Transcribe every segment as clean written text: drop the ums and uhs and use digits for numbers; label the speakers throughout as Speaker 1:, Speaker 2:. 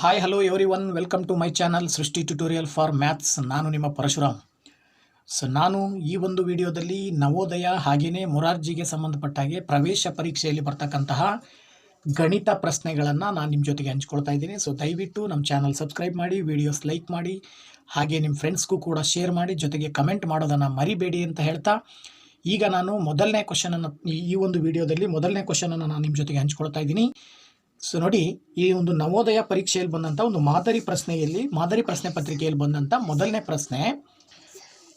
Speaker 1: Hi hello everyone welcome to my channel Srishti tutorial for maths. ನಾನು ನಿಮ್ಮ ಪರಶುರಾಮ್. ನಾನು ಈ ಒಂದು ವಿಡಿಯೋದಲ್ಲಿ ನವೋದಯ ಹಾಗೆಯೇ ಮೊರಾರ್ಜಿಗೆ ಸಂಬಂಧಪಟ್ಟ ಹಾಗೆ ಪ್ರವೇಶ ಪರೀಕ್ಷೆಯಲ್ಲಿ ಬರ್ತಕ್ಕಂತಹ ಗಣಿತ ಪ್ರಶ್ನೆಗಳನ್ನು ನಾನು ನಿಮ್ಮ ಜೊತೆಗೆ ಹಂಚ್ಕೊಳ್ತಾ ಇದ್ದೀನಿ. ದಯವಿಟ್ಟು ನಮ್ಮ ಚಾನಲ್ ಸಬ್ಸ್ಕ್ರೈಬ್ ಮಾಡಿ, ವಿಡಿಯೋಸ್ ಲೈಕ್ ಮಾಡಿ, ಹಾಗೆ ನಿಮ್ಮ ಫ್ರೆಂಡ್ಸ್ಗೂ ಕೂಡ ಶೇರ್ ಮಾಡಿ, ಜೊತೆಗೆ ಕಮೆಂಟ್ ಮಾಡೋದನ್ನು ಮರಿಬೇಡಿ ಅಂತ ಹೇಳ್ತಾ, ಈಗ ನಾನು ಮೊದಲನೇ ಕ್ವಶನನ್ನು ಈ ಒಂದು ವಿಡಿಯೋದಲ್ಲಿ ಮೊದಲನೇ ಕ್ವಶನನ್ನು ನಾನು ನಿಮ್ಮ ಜೊತೆಗೆ ಹಂಚ್ಕೊಳ್ತಾ ಇದ್ದೀನಿ. ನೋಡಿ, ಈ ಒಂದು ನವೋದಯ ಪರೀಕ್ಷೆಯಲ್ಲಿ ಬಂದಂಥ ಒಂದು ಮಾದರಿ ಪ್ರಶ್ನೆ ಪತ್ರಿಕೆಯಲ್ಲಿ ಬಂದಂಥ ಮೊದಲನೇ ಪ್ರಶ್ನೆ,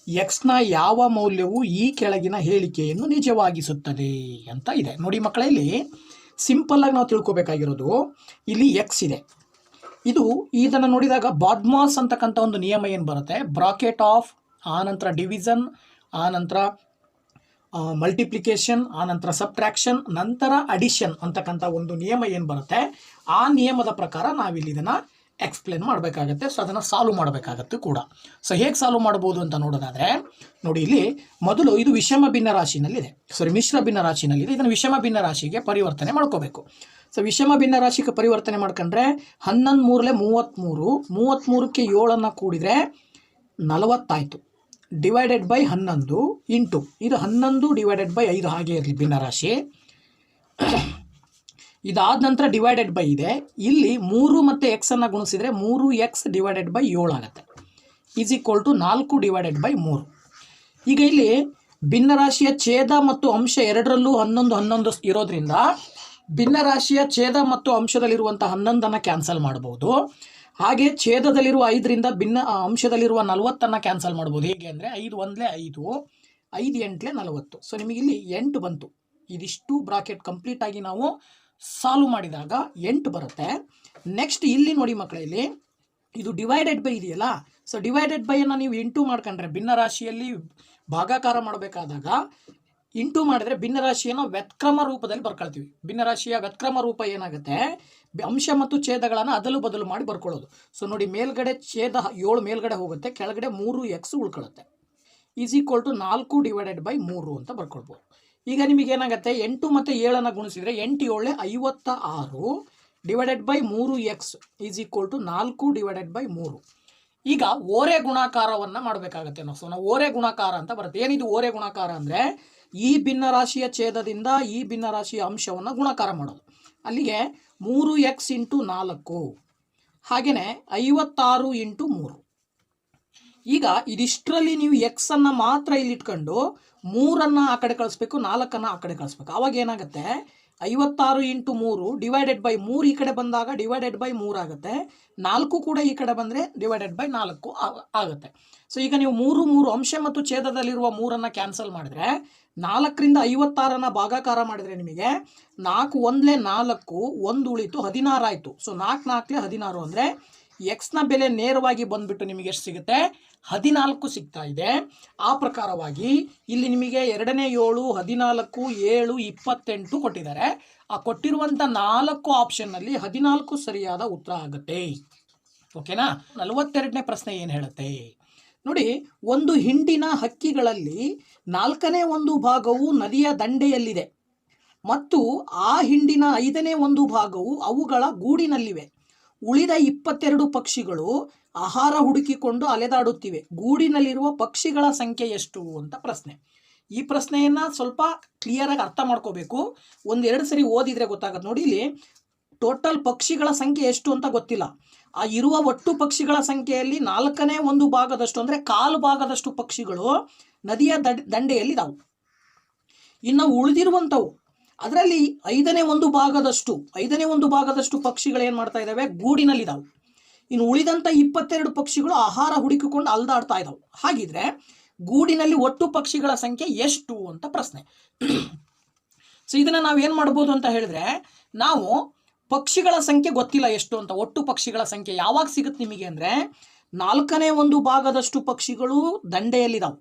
Speaker 1: ಎಕ್ಸ್ನ ಯಾವ ಮೌಲ್ಯವು ಈ ಕೆಳಗಿನ ಹೇಳಿಕೆಯನ್ನು ನಿಜವಾಗಿಸುತ್ತದೆ ಅಂತ ಇದೆ. ನೋಡಿ ಮಕ್ಕಳೇ, ಇಲ್ಲಿ ಸಿಂಪಲ್ ಆಗಿ ನಾವು ತಿಳ್ಕೊಬೇಕಾಗಿರೋದು, ಇಲ್ಲಿ ಎಕ್ಸ್ ಇದೆ. ಇದನ್ನು ನೋಡಿದಾಗ ಬಾಡ್ಮಾಸ್ ಅಂತಕ್ಕಂಥ ಒಂದು ನಿಯಮ ಏನು ಬರುತ್ತೆ, ಬ್ರಾಕೆಟ್ ಆಫ್, ಆನಂತರ ಡಿವಿಷನ್, ಆನಂತರ ಮಲ್ಟಿಪ್ಲಿಕೇಶನ್, ಆನಂತರ ಸಬ್ಟ್ರಾಕ್ಷನ್, ನಂತರ ಅಡಿಷನ್ ಅಂತಕ್ಕಂಥ ಒಂದು ನಿಯಮ ಏನು ಬರುತ್ತೆ, ಆ ನಿಯಮದ ಪ್ರಕಾರ ನಾವಿಲ್ಲಿ ಇದನ್ನು ಎಕ್ಸ್ಪ್ಲೇನ್ ಮಾಡಬೇಕಾಗತ್ತೆ. ಅದನ್ನು ಸಾಲ್ವ್ ಮಾಡಬೇಕಾಗತ್ತೆ ಕೂಡ. ಹೇಗೆ ಸಾಲ್ವ್ ಮಾಡ್ಬೋದು ಅಂತ ನೋಡೋದಾದರೆ, ನೋಡಿ ಇಲ್ಲಿ ಮೊದಲು ಇದು ವಿಷಮ ಭಿನ್ನ ರಾಶಿನಲ್ಲಿದೆ, ಮಿಶ್ರ ಭಿನ್ನ ರಾಶಿನಲ್ಲಿದೆ. ಇದನ್ನು ವಿಷಮ ಭಿನ್ನ ರಾಶಿಗೆ ಪರಿವರ್ತನೆ ಮಾಡ್ಕೋಬೇಕು. ವಿಷಮ ಭಿನ್ನ ರಾಶಿಗೆ ಪರಿವರ್ತನೆ ಮಾಡ್ಕೊಂಡ್ರೆ 11 ಮೂರಲೆ 33, 33ಕ್ಕೆ 7 ಕೂಡಿದರೆ 40 ಆಯಿತು. ಡಿವೈಡೆಡ್ ಬೈ 11 ಇಂಟು ಇದು 11 ಡಿವೈಡೆಡ್ ಬೈ 5 ಹಾಗೆ ಇರಲಿ ಭಿನ್ನ ರಾಶಿ. ಇದಾದ ನಂತರ ಡಿವೈಡೆಡ್ ಬೈ ಇದೆ. ಇಲ್ಲಿ 3 ಮತ್ತು ಎಕ್ಸನ್ನು ಗುಣಿಸಿದರೆ 3x ಡಿವೈಡೆಡ್ ಬೈ 7 ಆಗುತ್ತೆ. Is equal to 4 divided by 3. ಈಗ ಇಲ್ಲಿ ಭಿನ್ನ ರಾಶಿಯ ಛೇದ ಮತ್ತು ಅಂಶ ಎರಡರಲ್ಲೂ 11 11 ಇರೋದ್ರಿಂದ ಭಿನ್ನ ರಾಶಿಯ ಛೇದ ಮತ್ತು ಅಂಶದಲ್ಲಿರುವಂಥ 11 ಕ್ಯಾನ್ಸಲ್ ಮಾಡ್ಬೋದು. ಹಾಗೆ ಛೇದದಲ್ಲಿರುವ 5ರಿಂದ ಭಿನ್ನ ಅಂಶದಲ್ಲಿರುವ 40 ಕ್ಯಾನ್ಸಲ್ ಮಾಡ್ಬೋದು. ಹೇಗೆ ಅಂದರೆ 5 1 5, 5 8 40. ನಿಮಗೆ ಇಲ್ಲಿ 8 ಬಂತು. ಇದಿಷ್ಟು ಬ್ರಾಕೆಟ್ ಕಂಪ್ಲೀಟ್ ಆಗಿ ನಾವು ಸಾಲ್ವ್ ಮಾಡಿದಾಗ 8 ಬರುತ್ತೆ. ನೆಕ್ಸ್ಟ್ ಇಲ್ಲಿ ನೋಡಿ ಮಕ್ಕಳೇ, ಇಲ್ಲಿ ಇದು ಡಿವೈಡೆಡ್ ಬೈ ಇದೆಯಲ್ಲ, ಡಿವೈಡೆಡ್ ಬೈಯನ್ನು ನೀವು ಇಂಟು ಮಾಡ್ಕೊಂಡ್ರೆ, ಭಿನ್ನ ರಾಶಿಯಲ್ಲಿ ಭಾಗಾಕಾರ ಮಾಡಬೇಕಾದಾಗ ಇಂಟು ಮಾಡಿದ್ರೆ ಭಿನ್ನ ರಾಶಿಯನ್ನು ವ್ಯತ್ಕ್ರಮ ರೂಪದಲ್ಲಿ ಬರ್ಕೊಳ್ತೀವಿ. ಭಿನ್ನ ರಾಶಿಯ ವ್ಯತ್ಕ್ರಮ ರೂಪ ಏನಾಗುತ್ತೆ, ಅಂಶ ಮತ್ತು ಛೇದಗಳನ್ನು ಅದಲು ಬದಲು ಮಾಡಿ ಬರ್ಕೊಳ್ಳೋದು. ನೋಡಿ, ಮೇಲ್ಗಡೆ ಛೇದ 7 ಮೇಲ್ಗಡೆ ಹೋಗುತ್ತೆ, ಕೆಳಗಡೆ 3x ಉಳ್ಕೊಳ್ಳುತ್ತೆ. Is equal to 4 divided by 3 ಅಂತ ಬರ್ಕೊಳ್ಬೋದು. ಈಗ ನಿಮಗೇನಾಗುತ್ತೆ, 8 ಮತ್ತು 7 ಗುಣಿಸಿದರೆ 8 7 56 divided by 3x is equal to 4 divided by 3. ಈಗ ಓರೆ ಗುಣಾಕಾರವನ್ನು ಮಾಡಬೇಕಾಗತ್ತೆ ನಾವು. ಓರೆ ಗುಣಾಕಾರ ಅಂತ ಬರುತ್ತೆ. ಏನಿದು ಓರೆ ಗುಣಾಕಾರ ಅಂದರೆ, ಈ ಭಿನ್ನ ರಾಶಿಯ ಛೇದದಿಂದ ಈ ಭಿನ್ನ ರಾಶಿಯ ಅಂಶವನ್ನು ಗುಣಾಕಾರ ಮಾಡೋದು. ಅಲ್ಲಿಗೆ 3x ಇಂಟು 4 ಹಾಗೆಯೇ 56 ಇಂಟು 3. ಈಗ ಇದಿಷ್ಟರಲ್ಲಿ ನೀವು ಎಕ್ಸನ್ನು ಮಾತ್ರ ಇಲ್ಲಿಟ್ಕೊಂಡು 3 ಆ ಕಡೆ ಕಳಿಸ್ಬೇಕು, 4 ಆ ಕಡೆ ಕಳಿಸ್ಬೇಕು. ಆವಾಗ ಏನಾಗುತ್ತೆ, 56 ಇಂಟು 3 ಡಿವೈಡೆಡ್ ಬೈ 3 ಈ ಕಡೆ ಬಂದಾಗ ಡಿವೈಡೆಡ್ ಬೈ 3 ಆಗುತ್ತೆ. 4 ಕೂಡ ಈ ಕಡೆ ಬಂದರೆ ಡಿವೈಡೆಡ್ ಬೈ 4 ಆಗುತ್ತೆ. ಈಗ ನೀವು 3 ಅಂಶ ಮತ್ತು ಛೇದದಲ್ಲಿರುವ 3 ಕ್ಯಾನ್ಸಲ್ ಮಾಡಿದರೆ, 4ರಿಂದ 56 ಭಾಗಾಕಾರ ಮಾಡಿದರೆ ನಿಮಗೆ 4 1 4, 1 ಉಳಿತು 16 ಆಯಿತು. 4 4 16 ಅಂದರೆ ಎಕ್ಸ್ನ ಬೆಲೆ ನೇರವಾಗಿ ಬಂದುಬಿಟ್ಟು ನಿಮಗೆ ಎಷ್ಟು ಸಿಗುತ್ತೆ, 14 ಸಿಗ್ತಾ ಇದೆ. ಆ ಪ್ರಕಾರವಾಗಿ ಇಲ್ಲಿ ನಿಮಗೆ 2ನೇ 7, 14, 7, 28 ಕೊಟ್ಟಿದ್ದಾರೆ. ಆ ಕೊಟ್ಟಿರುವಂಥ 4 ಆಪ್ಷನ್ನಲ್ಲಿ 14 ಸರಿಯಾದ ಉತ್ತರ ಆಗುತ್ತೆ. ಓಕೆನಾ. 42ನೇ ಪ್ರಶ್ನೆ ಏನು ಹೇಳುತ್ತೆ ನೋಡಿ, ಒಂದು ಹಿಂಡಿನ ಹಕ್ಕಿಗಳಲ್ಲಿ 4ನೇ 1 ಭಾಗವು ನದಿಯ ದಂಡೆಯಲ್ಲಿದೆ ಮತ್ತು ಆ ಹಿಂಡಿನ 5ನೇ 1 ಭಾಗವು ಅವುಗಳ ಗೂಡಿನಲ್ಲಿವೆ. ಉಳಿದ 22 ಪಕ್ಷಿಗಳು ಆಹಾರ ಹುಡುಕಿಕೊಂಡು ಅಲೆದಾಡುತ್ತಿವೆ. ಗೂಡಿನಲ್ಲಿರುವ ಪಕ್ಷಿಗಳ ಸಂಖ್ಯೆ ಎಷ್ಟು ಅಂತ ಪ್ರಶ್ನೆ. ಈ ಪ್ರಶ್ನೆಯನ್ನು ಸ್ವಲ್ಪ ಕ್ಲಿಯರಾಗಿ ಅರ್ಥ ಮಾಡ್ಕೋಬೇಕು. 1-2 ಸರಿ ಓದಿದರೆ ಗೊತ್ತಾಗುತ್ತೆ. ನೋಡಿ, ಇಲ್ಲಿ ಟೋಟಲ್ ಪಕ್ಷಿಗಳ ಸಂಖ್ಯೆ ಎಷ್ಟು ಅಂತ ಗೊತ್ತಿಲ್ಲ. ಆ ಇರುವ ಒಟ್ಟು ಪಕ್ಷಿಗಳ ಸಂಖ್ಯೆಯಲ್ಲಿ 4ನೇ 1 ಭಾಗದಷ್ಟು ಅಂದರೆ 1/4 ಭಾಗದಷ್ಟು ಪಕ್ಷಿಗಳು ನದಿಯ ದಂಡೆಯಲ್ಲಿ ಇದಾವೆ. ಇನ್ನು ಉಳಿದಿರುವಂಥವು ಅದರಲ್ಲಿ 5ನೇ 1 ಭಾಗದಷ್ಟು ಪಕ್ಷಿಗಳು ಏನು ಮಾಡ್ತಾ ಇದ್ದಾವೆ, ಗೂಡಿನಲ್ಲಿದ್ದಾವೆ. ಇನ್ನು ಉಳಿದಂಥ 22 ಪಕ್ಷಿಗಳು ಆಹಾರ ಹುಡುಕಿಕೊಂಡು ಅಲ್ದಾಡ್ತಾ ಇದ್ದಾವೆ. ಹಾಗಿದ್ರೆ ಗೂಡಿನಲ್ಲಿ ಒಟ್ಟು ಪಕ್ಷಿಗಳ ಸಂಖ್ಯೆ ಎಷ್ಟು ಅಂತ ಪ್ರಶ್ನೆ. ಇದನ್ನು ನಾವು ಏನು ಮಾಡ್ಬೋದು ಅಂತ ಹೇಳಿದ್ರೆ, ನಾವು ಪಕ್ಷಿಗಳ ಸಂಖ್ಯೆ ಗೊತ್ತಿಲ್ಲ ಎಷ್ಟು ಅಂತ. ಒಟ್ಟು ಪಕ್ಷಿಗಳ ಸಂಖ್ಯೆ ಯಾವಾಗ ಸಿಗುತ್ತೆ ನಿಮಗೆ ಅಂದರೆ, 4ನೇ 1 ಭಾಗದಷ್ಟು ಪಕ್ಷಿಗಳು ದಂಡೆಯಲ್ಲಿದ್ದಾವೆ,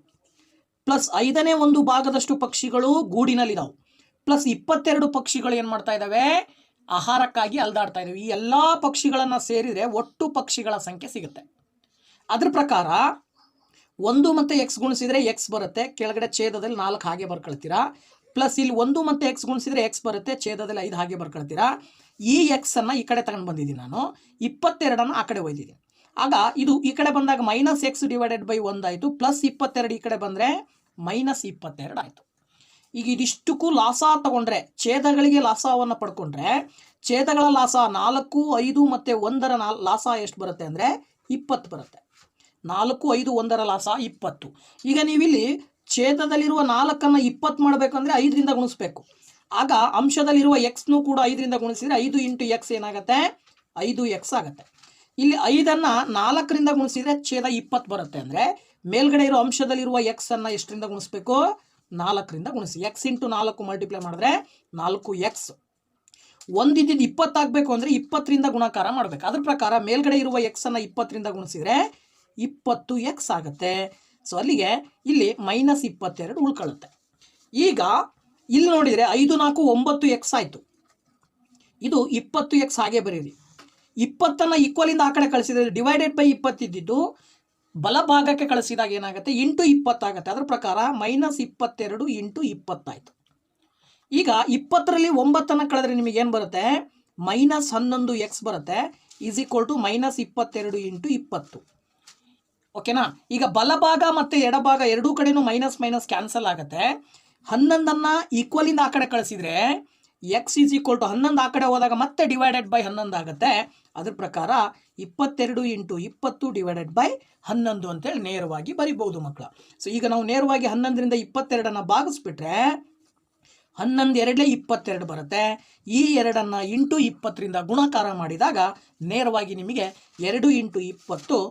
Speaker 1: ಪ್ಲಸ್ 5ನೇ 1 ಭಾಗದಷ್ಟು ಪಕ್ಷಿಗಳು ಗೂಡಿನಲ್ಲಿದ್ದಾವೆ, ಪ್ಲಸ್ 22 ಪಕ್ಷಿಗಳು ಏನು ಮಾಡ್ತಾ ಇದ್ದಾವೆ, ಆಹಾರಕ್ಕಾಗಿ ಅಲ್ದಾಡ್ತಾ ಇದ್ದಾವೆ. ಈ ಎಲ್ಲ ಪಕ್ಷಿಗಳನ್ನು ಸೇರಿದರೆ ಒಟ್ಟು ಪಕ್ಷಿಗಳ ಸಂಖ್ಯೆ ಸಿಗುತ್ತೆ. ಅದ್ರ ಪ್ರಕಾರ 1 ಮತ್ತು x ಗುಣಿಸಿದರೆ x ಬರುತ್ತೆ, ಕೆಳಗಡೆ ಛೇದದಲ್ಲಿ 4 ಹಾಗೆ ಬರ್ಕೊಳ್ತೀರಾ. ಪ್ಲಸ್ ಇಲ್ಲಿ 1 ಮತ್ತು x ಗುಣಿಸಿದರೆ x ಬರುತ್ತೆ, ಛೇದದಲ್ಲಿ 5 ಹಾಗೆ ಬರ್ಕೊಳ್ತೀರಾ. ಈ ಎಕ್ಸನ್ನು ಈ ಕಡೆ ತಗೊಂಡು ಬಂದಿದ್ದೀನಿ ನಾನು, 22 ಆ ಕಡೆ ಒಯ್ದಿದ್ದೀನಿ. ಆಗ ಇದು ಈ ಕಡೆ ಬಂದಾಗ -x/1 ಆಯಿತು, +22 ಈ ಕಡೆ ಬಂದರೆ -22 ಆಯಿತು. ಈಗ ಇದಿಷ್ಟಕ್ಕೂ ಲಾಸ ತಗೊಂಡ್ರೆ, ಛೇದಗಳಿಗೆ ಲಾಸವನ್ನು ಪಡ್ಕೊಂಡ್ರೆ, ಛೇದಗಳ ಲಾಸ 4, 5 ಮತ್ತು 1ರ ಲಾಸ ಎಷ್ಟು ಬರುತ್ತೆ ಅಂದರೆ 20 ಬರುತ್ತೆ. 4, 5, 1ರ ಲಾಸ 20. ಈಗ ನೀವಿಲ್ಲಿ ಛೇದದಲ್ಲಿರುವ 4ಅನ್ನು 20 ಮಾಡಬೇಕಂದ್ರೆ 5ರಿಂದ ಗುಣಿಸ್ಬೇಕು. ಆಗ ಅಂಶದಲ್ಲಿರುವ ಎಕ್ಸ್ನೂ ಕೂಡ 5ರಿಂದ ಗುಣಿಸಿದರೆ 5 × x ಏನಾಗುತ್ತೆ, 5x ಆಗುತ್ತೆ. ಇಲ್ಲಿ 5ಅನ್ನು 4ರಿಂದ ಗುಣಿಸಿದರೆ ಛೇದ 20 ಬರುತ್ತೆ. ಅಂದರೆ ಮೇಲ್ಗಡೆ ಇರೋ ಅಂಶದಲ್ಲಿರುವ ಎಕ್ಸನ್ನು ಎಷ್ಟರಿಂದ ಗುಣಿಸ್ಬೇಕು, 4ರಿಂದ ಗುಣಿಸಿ. x × 4 ಮಲ್ಟಿಪ್ಲೈ ಮಾಡಿದ್ರೆ 4x. ಒಂದಿದ್ದು 20 ಆಗಬೇಕು ಅಂದರೆ 20ರಿಂದ ಗುಣಾಕಾರ ಮಾಡಬೇಕು. ಅದ್ರ ಪ್ರಕಾರ ಮೇಲ್ಗಡೆ ಇರುವ ಎಕ್ಸನ್ನು 20ರಿಂದ ಗುಣಿಸಿದರೆ 20x ಆಗುತ್ತೆ. ಸೊ ಅಲ್ಲಿಗೆ ಇಲ್ಲಿ -22 ಉಳ್ಕೊಳ್ಳುತ್ತೆ. ಈಗ ಇಲ್ಲಿ ನೋಡಿದರೆ 5, 4, 9x ಆಯಿತು. ಇದು 20x ಹಾಗೆ ಬರೀರಿ. 20ಅನ್ನು ಈಕ್ವಲಿಂದ ಆ ಕಡೆ ಕಳಿಸಿದರೆ /20 ಇದ್ದಿದ್ದು ಬಲಭಾಗಕ್ಕೆ ಕಳಿಸಿದಾಗ ಏನಾಗುತ್ತೆ, × 20 ಆಗುತ್ತೆ. ಅದರ ಪ್ರಕಾರ -22 × 20 ಆಯಿತು. ಈಗ 20ರಲ್ಲಿ 9ಅನ್ನು ಕಳೆದ್ರೆ ನಿಮಗೇನು ಬರುತ್ತೆ, -11x ಬರುತ್ತೆ, =-22 × 20. ಓಕೆನಾ. ಈಗ ಬಲಭಾಗ ಮತ್ತು ಎಡಭಾಗ ಎರಡೂ ಕಡೆನೂ ಮೈನಸ್ ಕ್ಯಾನ್ಸಲ್ ಆಗುತ್ತೆ. 11ಅನ್ನು ಈಕ್ವಲಿಂದ ಆ ಕಡೆ ಕಳಿಸಿದರೆ x =11 ಆ ಕಡೆ ಹೋದಾಗ ಮತ್ತೆ /11 ಆಗುತ್ತೆ. ಅದ್ರ ಪ್ರಕಾರ 22 × 20 /11 ಅಂತೇಳಿ ನೇರವಾಗಿ ಬರಿಬಹುದು ಮಕ್ಕಳ. ಸೊ ಈಗ ನಾವು ನೇರವಾಗಿ 11ರಿಂದ 22ಅನ್ನು ಭಾಗಿಸ್ಬಿಟ್ರೆ 11 2 22 ಬರುತ್ತೆ. ಈ 2ಅನ್ನು × 20ರಿಂದ ಗುಣಾಕಾರ ಮಾಡಿದಾಗ ನೇರವಾಗಿ ನಿಮಗೆ 2 × 20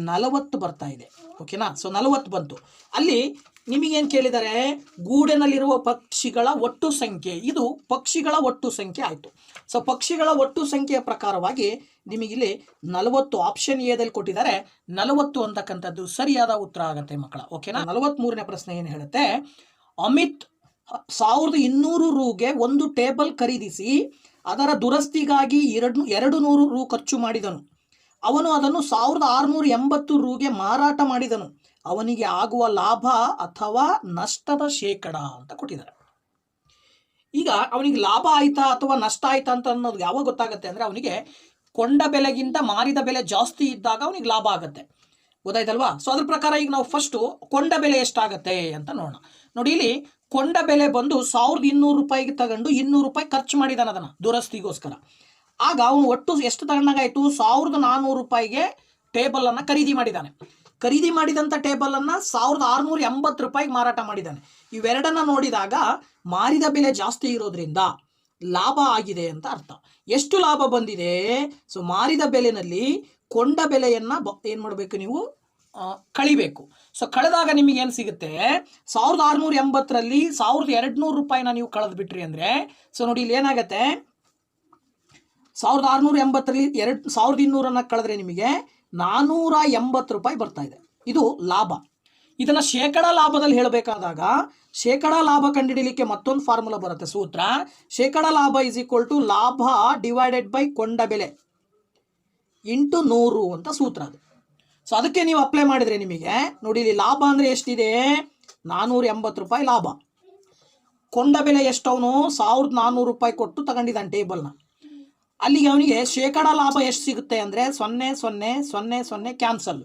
Speaker 1: 40 ಬರ್ತಾ ಇದೆ. ಓಕೆನಾ. ಸೊ 40 ಬಂತು. ಅಲ್ಲಿ ನಿಮಗೇನು ಕೇಳಿದರೆ, ಗೂಡಿನಲ್ಲಿರುವ ಪಕ್ಷಿಗಳ ಒಟ್ಟು ಸಂಖ್ಯೆ. ಇದು ಪಕ್ಷಿಗಳ ಒಟ್ಟು ಸಂಖ್ಯೆ ಆಯಿತು. ಸೊ ಪಕ್ಷಿಗಳ ಒಟ್ಟು ಸಂಖ್ಯೆಯ ಪ್ರಕಾರವಾಗಿ ನಿಮಗಿಲ್ಲಿ 40 ಆಪ್ಷನ್ ಎದಲ್ಲಿ ಕೊಟ್ಟಿದ್ದಾರೆ. 40 ಅಂತಕ್ಕಂಥದ್ದು ಸರಿಯಾದ ಉತ್ತರ ಆಗುತ್ತೆ ಮಕ್ಕಳ. ಓಕೆನಾ. 43ನೇ ಪ್ರಶ್ನೆ ಏನು ಹೇಳುತ್ತೆ, ಅಮಿತ್ 1200 ರೂಗೆ ಒಂದು ಟೇಬಲ್ ಖರೀದಿಸಿ ಅದರ ದುರಸ್ತಿಗಾಗಿ 200 ರು ಖರ್ಚು ಮಾಡಿದನು. ಅವನು ಅದನ್ನು 1680 ರೂಗೆ ಮಾರಾಟ ಮಾಡಿದನು. ಅವನಿಗೆ ಆಗುವ ಲಾಭ ಅಥವಾ ನಷ್ಟದ ಶೇಕಡ ಅಂತ ಕೊಟ್ಟಿದ್ದಾರೆ. ಈಗ ಅವನಿಗೆ ಲಾಭ ಆಯ್ತಾ ಅಥವಾ ನಷ್ಟ ಆಯ್ತಾ ಅಂತ ಅನ್ನೋದು ಯಾವಾಗ ಗೊತ್ತಾಗುತ್ತೆ ಅಂದರೆ, ಅವನಿಗೆ ಕೊಂಡ ಬೆಲೆಗಿಂತ ಮಾರಿದ ಬೆಲೆ ಜಾಸ್ತಿ ಇದ್ದಾಗ ಅವನಿಗೆ ಲಾಭ ಆಗುತ್ತೆ. ಗೊತ್ತಾಯ್ತಲ್ವಾ. ಸೊ ಅದ್ರ ಪ್ರಕಾರ ಈಗ ನಾವು ಫಸ್ಟು ಕೊಂಡ ಬೆಲೆ ಎಷ್ಟಾಗತ್ತೆ ಅಂತ ನೋಡೋಣ. ನೋಡಿ, ಇಲ್ಲಿ ಕೊಂಡ ಬೆಲೆ ಬಂದು 1200 ರೂಪಾಯಿಗೆ ತಗೊಂಡು 200 ರೂಪಾಯಿ ಖರ್ಚು ಮಾಡಿದಾನೆ ಅದನ್ನು ದುರಸ್ತಿಗೋಸ್ಕರ. ಆಗ ಅವನು ಒಟ್ಟು ಎಷ್ಟು ತಗೊಂಡಾಗಾಯಿತು, 1400 ರೂಪಾಯಿಗೆ ಟೇಬಲನ್ನು ಖರೀದಿ ಮಾಡಿದ್ದಾನೆ. ಖರೀದಿ ಮಾಡಿದಂಥ ಟೇಬಲನ್ನು 1680 ರೂಪಾಯಿಗೆ ಮಾರಾಟ ಮಾಡಿದ್ದಾನೆ. ಇವೆರಡನ್ನು ನೋಡಿದಾಗ ಮಾರಿದ ಬೆಲೆ ಜಾಸ್ತಿ ಇರೋದ್ರಿಂದ ಲಾಭ ಆಗಿದೆ ಅಂತ ಅರ್ಥ. ಎಷ್ಟು ಲಾಭ ಬಂದಿದೆ, ಸೊ ಮಾರಿದ ಬೆಲೆನಲ್ಲಿ ಕೊಂಡ ಬೆಲೆಯನ್ನು ಏನು ಮಾಡಬೇಕು, ನೀವು ಕಳಿಬೇಕು. ಸೊ ಕಳೆದಾಗ ನಿಮಗೆ ಏನು ಸಿಗುತ್ತೆ, 1680ರಲ್ಲಿ 1200 ರೂಪಾಯಿನ ನೀವು ಕಳೆದು ಬಿಟ್ರಿ ಅಂದರೆ, ಸೊ ನೋಡಿ ಇಲ್ಲಿ ಏನಾಗುತ್ತೆ, 1680ರಲ್ಲಿ 1200 ಕಳೆದ್ರೆ ನಿಮಗೆ 480 ರೂಪಾಯಿ ಬರ್ತಾ ಇದೆ. ಇದು ಲಾಭ. ಇದನ್ನು ಶೇಕಡ ಲಾಭದಲ್ಲಿ ಹೇಳಬೇಕಾದಾಗ ಶೇಕಡ ಲಾಭ ಕಂಡುಹಿಡಿಯಲಿಕ್ಕೆ ಮತ್ತೊಂದು ಫಾರ್ಮುಲಾ ಬರುತ್ತೆ, ಸೂತ್ರ. ಶೇಕಡ ಲಾಭ = ಲಾಭ / ಕೊಂಡ ಬೆಲೆ × 100 ಅಂತ ಸೂತ್ರ ಅದು. ಸೊ ಅದಕ್ಕೆ ನೀವು ಅಪ್ಲೈ ಮಾಡಿದರೆ ನಿಮಗೆ ನೋಡಿ, ಇಲ್ಲಿ ಲಾಭ ಅಂದರೆ ಎಷ್ಟಿದೆ, 480 ರೂಪಾಯಿ ಲಾಭ. ಕೊಂಡ ಬೆಲೆ ಎಷ್ಟು, ಅವನು 1400 ರೂಪಾಯಿ ಕೊಟ್ಟು ತಗೊಂಡಿದ್ದಾನೆ ಟೇಬಲ್ನ. ಅಲ್ಲಿಗೆ ಅವನಿಗೆ ಶೇಕಡ ಲಾಭ ಎಷ್ಟು ಸಿಗುತ್ತೆ ಅಂದರೆ 0.0000 ಕ್ಯಾನ್ಸಲ್.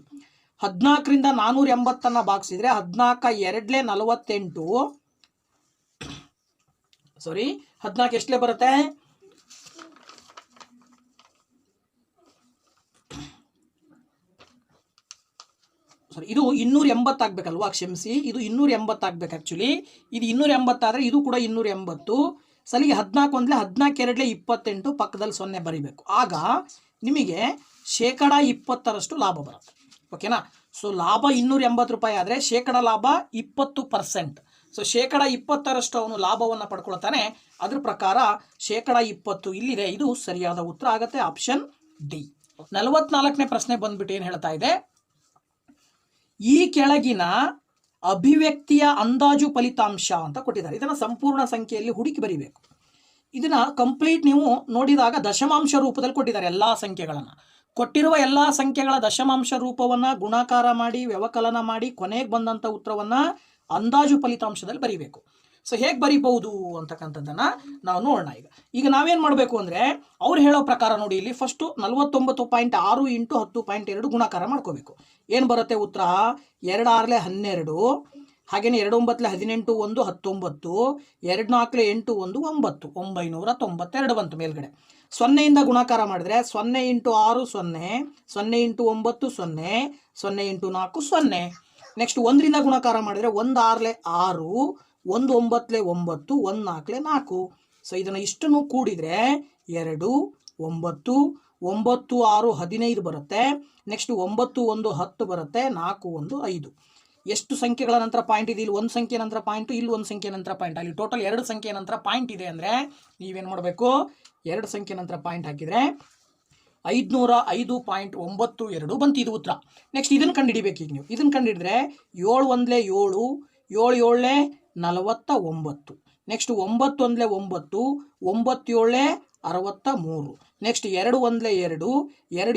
Speaker 1: 14ರಿಂದ 480 ಭಾಗಿಸಿದ್ರೆ 14 2 48, ಸಾರಿ 14 ಎಷ್ಟಲೇ ಬರುತ್ತೆ, ಸಾರಿ ಇದು 280 ಆಗಬೇಕಲ್ವಾ, ಕ್ಷಮಿಸಿ, ಇದು 280 ಆಗಬೇಕು ಆ್ಯಕ್ಚುಲಿ. ಇದು 280 ಆದರೆ ಇದು ಕೂಡ 280. ಸಲಿಗೆ 14 ಅಂದರೆ 14 2 28, ಪಕ್ಕದಲ್ಲಿ 0 ಬರೀಬೇಕು. ಆಗ ನಿಮಗೆ ಶೇಕಡ 20ರಷ್ಟು ಲಾಭ ಬರುತ್ತೆ. ಓಕೆನಾ. ಸೊ ಲಾಭ 280 ರೂಪಾಯಿ ಆದರೆ ಶೇಕಡ ಲಾಭ 20%. ಸೊ ಶೇಕಡ 20ರಷ್ಟು ಅವನು ಲಾಭವನ್ನು ಪಡ್ಕೊಳ್ತಾನೆ. ಅದ್ರ ಪ್ರಕಾರ ಶೇಕಡ 20 ಇಲ್ಲಿದೆ. ಇದು ಸರಿಯಾದ ಉತ್ತರ ಆಗುತ್ತೆ, ಆಪ್ಷನ್ ಡಿ. 44ನೇ ಪ್ರಶ್ನೆ ಬಂದ್ಬಿಟ್ಟು ಏನು ಹೇಳ್ತಾ ಇದೆ, ಈ ಕೆಳಗಿನ ಅಭಿವ್ಯಕ್ತಿಯ ಅಂದಾಜು ಫಲಿತಾಂಶ ಅಂತ ಕೊಟ್ಟಿದ್ದಾರೆ. ಇದನ್ನು ಸಂಪೂರ್ಣ ಸಂಖ್ಯೆಯಲ್ಲಿ ಹುಡುಕಿ ಬರೀಬೇಕು. ಇದನ್ನು ಕಂಪ್ಲೀಟ್ ನೀವು ನೋಡಿದಾಗ ದಶಮಾಂಶ ರೂಪದಲ್ಲಿ ಕೊಟ್ಟಿದ್ದಾರೆ. ಎಲ್ಲ ಸಂಖ್ಯೆಗಳನ್ನು ಕೊಟ್ಟಿರುವ ಎಲ್ಲ ಸಂಖ್ಯೆಗಳ ದಶಮಾಂಶ ರೂಪವನ್ನು ಗುಣಾಕಾರ ಮಾಡಿ ವ್ಯವಕಲನ ಮಾಡಿ ಕೊನೆಗೆ ಬಂದಂಥ ಉತ್ತರವನ್ನು ಅಂದಾಜು ಫಲಿತಾಂಶದಲ್ಲಿ ಬರೀಬೇಕು. ಸೊ ಹೇಗೆ ಬರೀಬಹುದು ಅಂತಕ್ಕಂಥದ್ದನ್ನು ನಾವು ನೋಡೋಣ. ಈಗ ನಾವೇನು ಮಾಡಬೇಕು ಅಂದರೆ ಅವ್ರು ಹೇಳೋ ಪ್ರಕಾರ ನೋಡಿ, ಇಲ್ಲಿ ಫಸ್ಟು 49.6 ಇಂಟು 10.2 ಗುಣಾಕಾರ ಮಾಡ್ಕೋಬೇಕು. ಏನು ಬರುತ್ತೆ ಉತ್ತರ? 2 6 12, ಹಾಗೇನೆ 2 9 18 1 19, 2 4 8 1 9, 992 ಬಂತು ಮೇಲ್ಗಡೆ. 0ಇಂದ ಗುಣಾಕಾರ ಮಾಡಿದ್ರೆ 0 ಇಂಟು 6 0, 0 ಇಂಟು 9 0, 0 ಇಂಟು 4 0. ನೆಕ್ಸ್ಟ್ 1ರಿಂದ ಗುಣಾಕಾರ ಮಾಡಿದ್ರೆ 1 6 6, 1 9 9, 1 4 4. ಸೊ ಇದನ್ನು ಇಷ್ಟನ್ನು ಕೂಡಿದರೆ 2 9 9 6 15 ಬರುತ್ತೆ. ನೆಕ್ಸ್ಟ್ 9 1 10 ಬರುತ್ತೆ. 4 1 5. ಎಷ್ಟು ಸಂಖ್ಯೆಗಳ ನಂತರ ಪಾಯಿಂಟ್ ಇದೆ? ಇಲ್ಲಿ 1 ಸಂಖ್ಯೆ ನಂತರ ಪಾಯಿಂಟು, ಇಲ್ಲಿ 1 ಸಂಖ್ಯೆ ನಂತರ ಪಾಯಿಂಟ್, ಅಲ್ಲಿ ಟೋಟಲ್ 2 ಸಂಖ್ಯೆ ನಂತರ ಪಾಯಿಂಟ್ ಇದೆ. ಅಂದರೆ ನೀವೇನು ಮಾಡಬೇಕು? 2 ಸಂಖ್ಯೆ ನಂತರ ಪಾಯಿಂಟ್ ಹಾಕಿದರೆ 505.92 ಬಂತು ಇದು ಉತ್ತರ. ನೆಕ್ಸ್ಟ್ ಇದನ್ನು ಕಂಡುಹಿಡಿಬೇಕು. ಈಗ ನೀವು ಇದನ್ನು ಕಂಡುಹಿಡಿದ್ರೆ 7 1 7, 7 7 49, ನೆಕ್ಸ್ಟ್ 9 1 9, 9 7 63, ನೆಕ್ಸ್ಟ್ 2 1 2, 2 7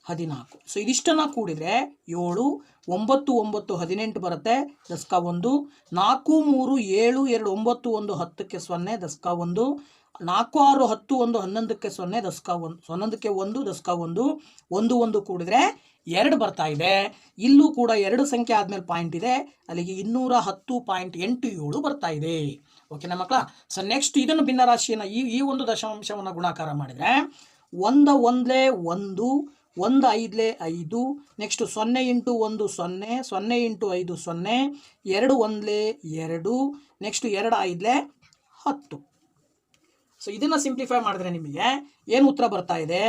Speaker 1: 14. ಸೊ ಇದಿಷ್ಟನ್ನು ಕೂಡಿದರೆ 7 9 9 18 ಬರುತ್ತೆ. ದಸ್ಕ 1. 4 3 7 2 9 1 10ಕ್ಕೆ 0, ದಸ್ಕ 1. 4 6 10 1 11ಕ್ಕೆ 0, ದಸ್ಕ 1. 11ಕ್ಕೆ 1, ದಸ್ಕ 1. 1 1 ಕೂಡಿದ್ರೆ 2 ಬರ್ತಾ ಇದೆ. ಇಲ್ಲೂ ಕೂಡ 2 ಸಂಖ್ಯೆ ಆದಮೇಲೆ ಪಾಯಿಂಟ್ ಇದೆ, ಅಲ್ಲಿಗೆ 210.87 ಬರ್ತಾ ಇದೆ. ಓಕೆನಾ ಮಕ್ಕಳ? ಸೊ ನೆಕ್ಸ್ಟ್ ಇದನ್ನು ಭಿನ್ನರಾಶಿಯನ್ನು ಈ ಒಂದು ದಶಾಂಶವನ್ನು ಗುಣಾಕಾರ ಮಾಡಿದರೆ 1 1 1, 1 5 5, next 0 into 1 0, 0 into 5 0, 2 1 2, next 2 5 10. So ಇದನ್ನು ಸಿಂಪ್ಲಿಫೈ ಮಾಡಿದ್ರೆ ನಿಮಗೆ ಏನು ಉತ್ತರ ಬರ್ತಾ ಇದೆ?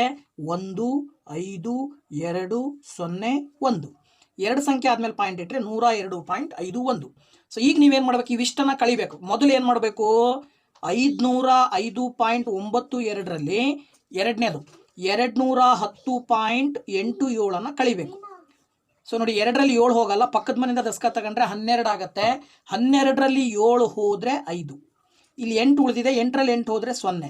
Speaker 1: 1 5 2 0 1. 2 ಸಂಖ್ಯೆ ಆದಮೇಲೆ ಪಾಯಿಂಟ್ ಇಟ್ಟರೆ 102.51. ಸೊ ಈಗ ನೀವೇನು ಮಾಡಬೇಕು? ಇವಿಷ್ಟನ್ನು ಕಳಿಬೇಕು. ಮೊದಲು ಏನು ಮಾಡಬೇಕು? 505.92ರಲ್ಲಿ ಎರಡನೇದು 210.87 ಕಳಿಬೇಕು. ಸೊ ನೋಡಿ, 2ರಲ್ಲಿ 7 ಹೋಗಲ್ಲ, ಪಕ್ಕದ ಮನೆಯಿಂದ ದಸ್ಕ ತಗೊಂಡ್ರೆ 12 ಆಗುತ್ತೆ. 12ರಲ್ಲಿ 7 ಹೋದರೆ 5, ಇಲ್ಲಿ 8 ಉಳಿದಿದೆ, 8ರಲ್ಲಿ 8 ಹೋದರೆ 0,